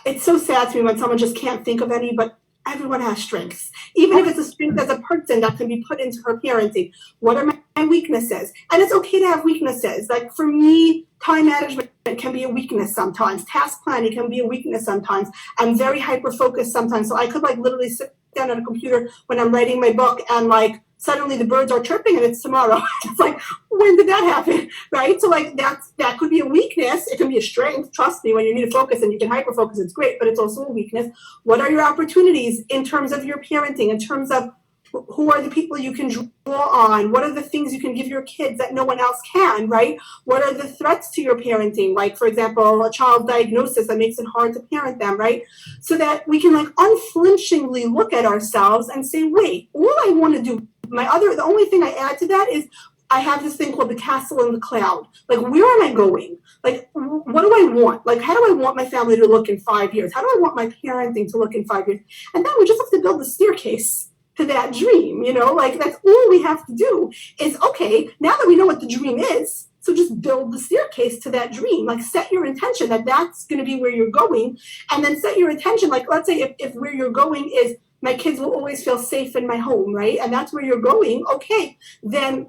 it's so sad to me when someone just can't think of any, but everyone has strengths. Even if it's a strength as a person that can be put into her parenting. What are my weaknesses? And it's okay to have weaknesses. Like for me, time management can be a weakness sometimes. Task planning can be a weakness sometimes. I'm very hyper-focused sometimes. So I could literally sit down at a computer when I'm writing my book and suddenly the birds are chirping and it's tomorrow. It's when did that happen? Right? So that could be a weakness. It can be a strength. Trust me, when you need to focus and you can hyper-focus, it's great, but it's also a weakness. What are your opportunities in terms of your parenting, in terms of who are the people you can draw on? What are the things you can give your kids that no one else can, right? What are the threats to your parenting? Like, for example, a child diagnosis that makes it hard to parent them, right? So that we can unflinchingly look at ourselves and say, wait, all I want to do, the only thing I add to that is I have this thing called the castle in the cloud. Where am I going? What do I want? How do I want my family to look in 5 years? How do I want my parenting to look in 5 years? And then we just have to build the staircase to that dream, that's all we have to do is, okay, now that we know what the dream is, so just build the staircase to that dream, set your intention that that's going to be where you're going, and then set your intention, let's say if where you're going is my kids will always feel safe in my home, right? And that's where you're going, okay, then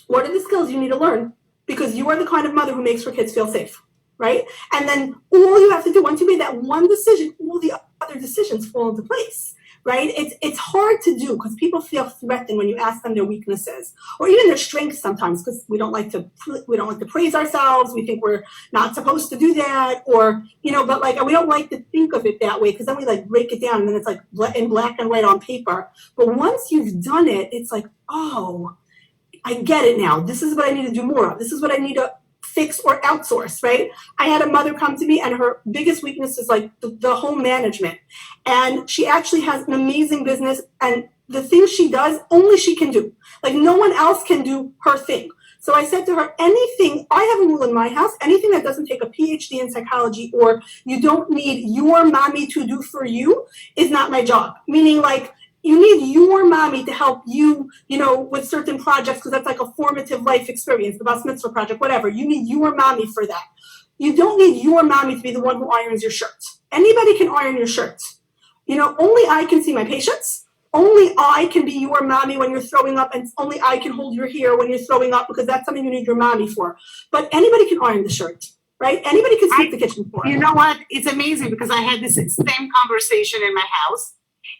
what are the skills you need to learn? Because you are the kind of mother who makes her kids feel safe, right? And then all you have to do, once you made that one decision, all the other decisions fall into place. Right? It's hard to do because people feel threatened when you ask them their weaknesses or even their strengths sometimes because we don't like to praise ourselves. We think we're not supposed to do that, or but we don't like to think of it that way because then we break it down and then it's in black and white on paper. But once you've done it, it's oh, I get it now. This is what I need to do more of. This is what I need to fix or outsource, right? I had a mother come to me and her biggest weakness is the home management. And she actually has an amazing business and the things she does, only she can do. No one else can do her thing. So I said to her, anything, I have a rule in my house, anything that doesn't take a PhD in psychology or you don't need your mommy to do for you is not my job. Meaning you need your mommy to help you, with certain projects, because that's like a formative life experience, the Bas Mitzvah project, whatever. You need your mommy for that. You don't need your mommy to be the one who irons your shirts. Anybody can iron your shirts. Only I can see my patients. Only I can be your mommy when you're throwing up, and only I can hold your hair when you're throwing up, because that's something you need your mommy for. But anybody can iron the shirt, right? Anybody can sweep the kitchen floor. You know what? It's amazing, because I had this same conversation in my house.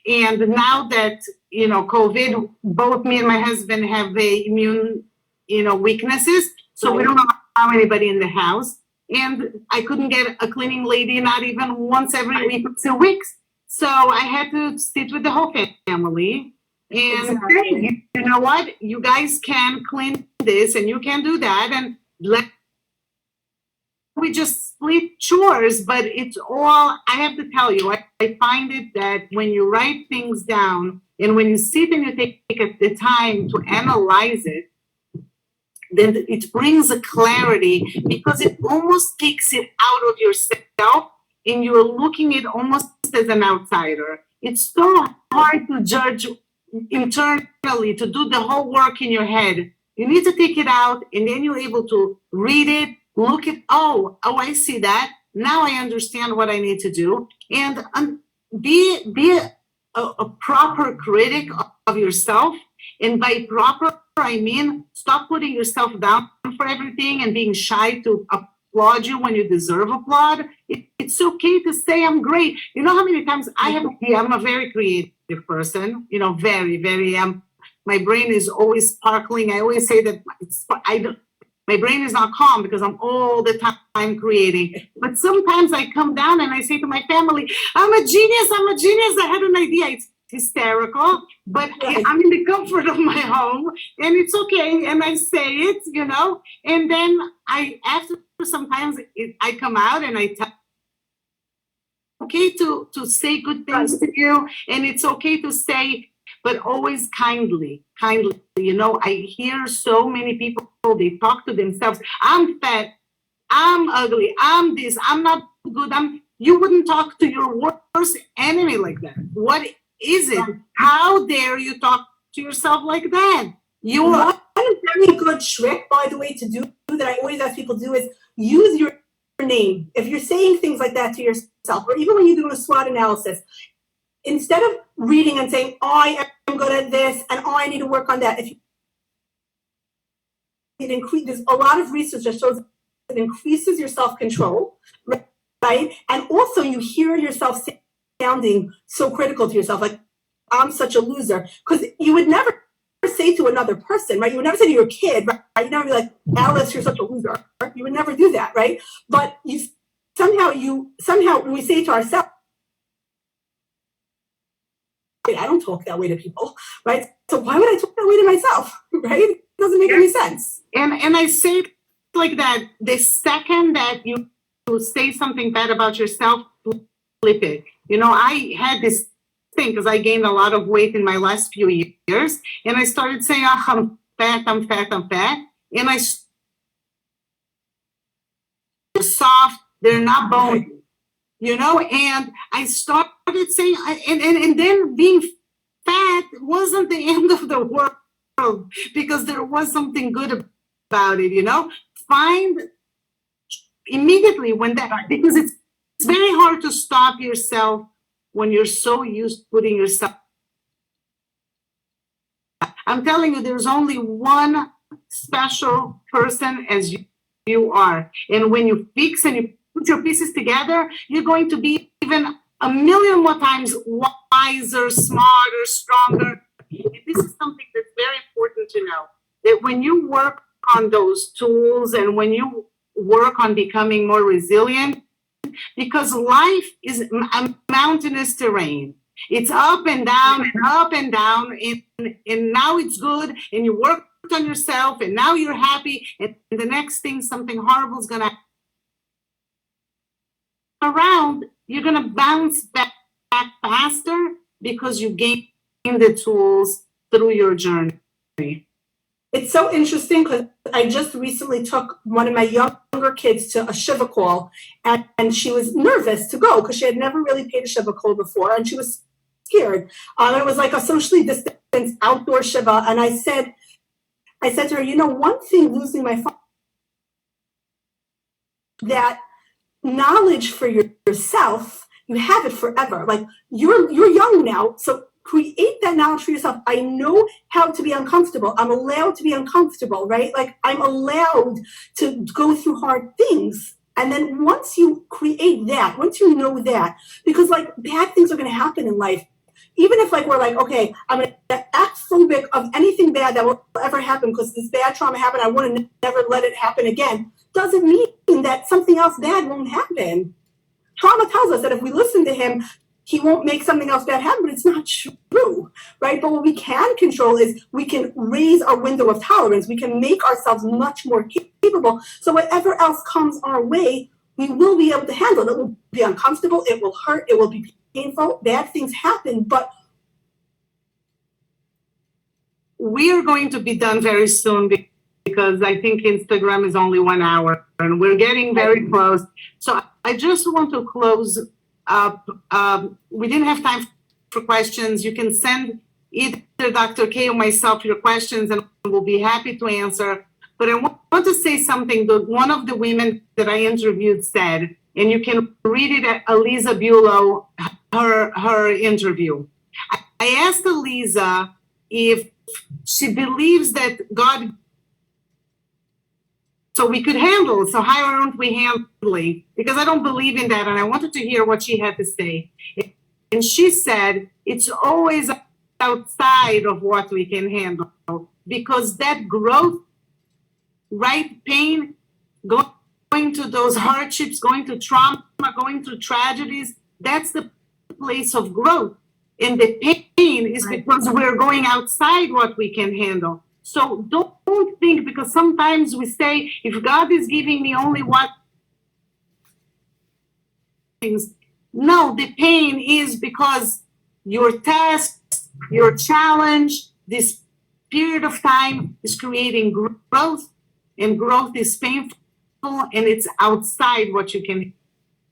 And now that, COVID, both me and my husband have immune, weaknesses. So we don't allow anybody in the house. And I couldn't get a cleaning lady, not even once every week or 2 weeks. So I had to sit with the whole family and say, you know what? You guys can clean this and you can do that. And we just split chores, but it's all, I have to tell you, I find it that when you write things down and when you sit and you take the time to analyze it, then it brings a clarity, because it almost takes it out of yourself and you're looking at it almost as an outsider. It's so hard to judge internally, to do the whole work in your head. You need to take it out, and then you're able to read it, look at, oh, I see that. Now I understand what I need to do. And be a proper critic of yourself. And by proper, I mean, stop putting yourself down for everything and being shy to applaud you when you deserve applaud. It's okay to say I'm great. You know how many times I'm a very creative person, very, very, my brain is always sparkling. I always say that my brain is not calm because I'm all the time creating. But sometimes I come down and I say to my family, I'm a genius. I had an idea. It's hysterical, but I'm in the comfort of my home and it's okay. And I say it, and then after sometimes I come out and I tell, okay to say good things to you, and it's okay to say, but always kindly. I hear so many people, they talk to themselves. I'm fat, I'm ugly, I'm this, I'm not good. You wouldn't talk to your worst enemy like that. What is it? How dare you talk to yourself like that? One very good trick, by the way, to do that I always ask people to do is use your name. If you're saying things like that to yourself, or even when you're doing a SWOT analysis, instead of reading and saying, I am good at this and I need to work on that, there's a lot of research that shows it increases your self-control, right? And also you hear yourself sounding so critical to yourself, like, I'm such a loser. Because you would never say to another person, right? You would never say to your kid, right? You'd never be like, Alice, you're such a loser. You would never do that, right? But somehow when we say to ourselves, I don't talk that way to people, right? So why would I talk that way to myself, right? It doesn't make any sense. And I say it like that, the second that you say something bad about yourself, flip it. I had this thing because I gained a lot of weight in my last few years, and I started saying, I'm fat, and I soft, they're not bony, and I started saying, and then being fat wasn't the end of the world, because there was something good about it, find immediately when because it's very hard to stop yourself when you're so used to putting yourself. I'm telling you, there's only one special person as you are. And when you fix and you put your pieces together, you're going to be even a million more times wiser, smarter, stronger. And this is something that's very important to know, that when you work on those tools and when you work on becoming more resilient, because life is a mountainous terrain. It's up and down and up and down, and now it's good, and you worked on yourself, and now you're happy, and the next thing, something horrible is going to around, you're going to bounce back faster because you gain the tools through your journey. It's so interesting because I just recently took one of my younger kids to a Shiva call, and she was nervous to go because she had never really paid a Shiva call before, and she was scared. It was like a socially distanced outdoor Shiva. And I said to her, you know, one thing losing my father, that knowledge for yourself, you have it forever. Like you're young now, so create that knowledge for yourself. I know how to be uncomfortable. I'm allowed to be uncomfortable, right? Like I'm allowed to go through hard things. And then once you create that, once you know that, because like bad things are going to happen in life, even if like we're like, okay, I'm going to act phobic of anything bad that will ever happen because this bad trauma happened, I want to never let it happen again, doesn't mean that something else bad won't happen. Trauma tells us that if we listen to him, he won't make something else bad happen, but it's not true, right? But what we can control is we can raise our window of tolerance. We can make ourselves much more capable. So whatever else comes our way, we will be able to handle it. It will be uncomfortable. It will hurt. It will be painful. Bad things happen, but we are going to be done very soon because I think Instagram is only 1 hour and we're getting very close. So I just want to close up. We didn't have time for questions. You can send either Dr. K or myself your questions and we'll be happy to answer. But I want to say something that one of the women that I interviewed said, and you can read it at Elisa Bulow, her interview. I asked Elisa if she believes that God, so we could handle it. So how aren't we handling? Because I don't believe in that. And I wanted to hear what she had to say. And she said, it's always outside of what we can handle. Because that growth, right, pain, going to those hardships, going to trauma, going to tragedies, that's the place of growth. And the pain is because we're going outside what we can handle. So don't think, because sometimes we say, if God is giving me only what things, no, the pain is because your test, your challenge, this period of time is creating growth, and growth is painful, and it's outside what you can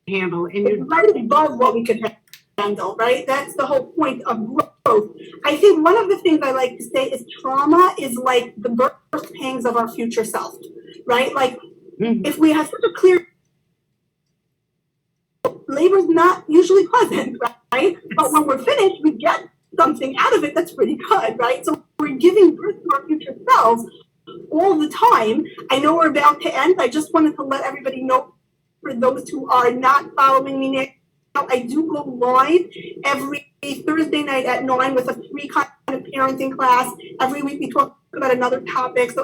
handle. And you're right above what we can handle, right? That's the whole point of growth. I think one of the things I like to say is trauma is like the birth pangs of our future self, right? Like if we have such a clear, labor is not usually pleasant, right? But when we're finished, we get something out of it that's pretty good, right? So we're giving birth to our future selves all the time. I know we're about to end. I just wanted to let everybody know, for those who are not following me now, I do go live every Thursday night at 9 with a free kind of parenting class. Every week we talk about another topic. So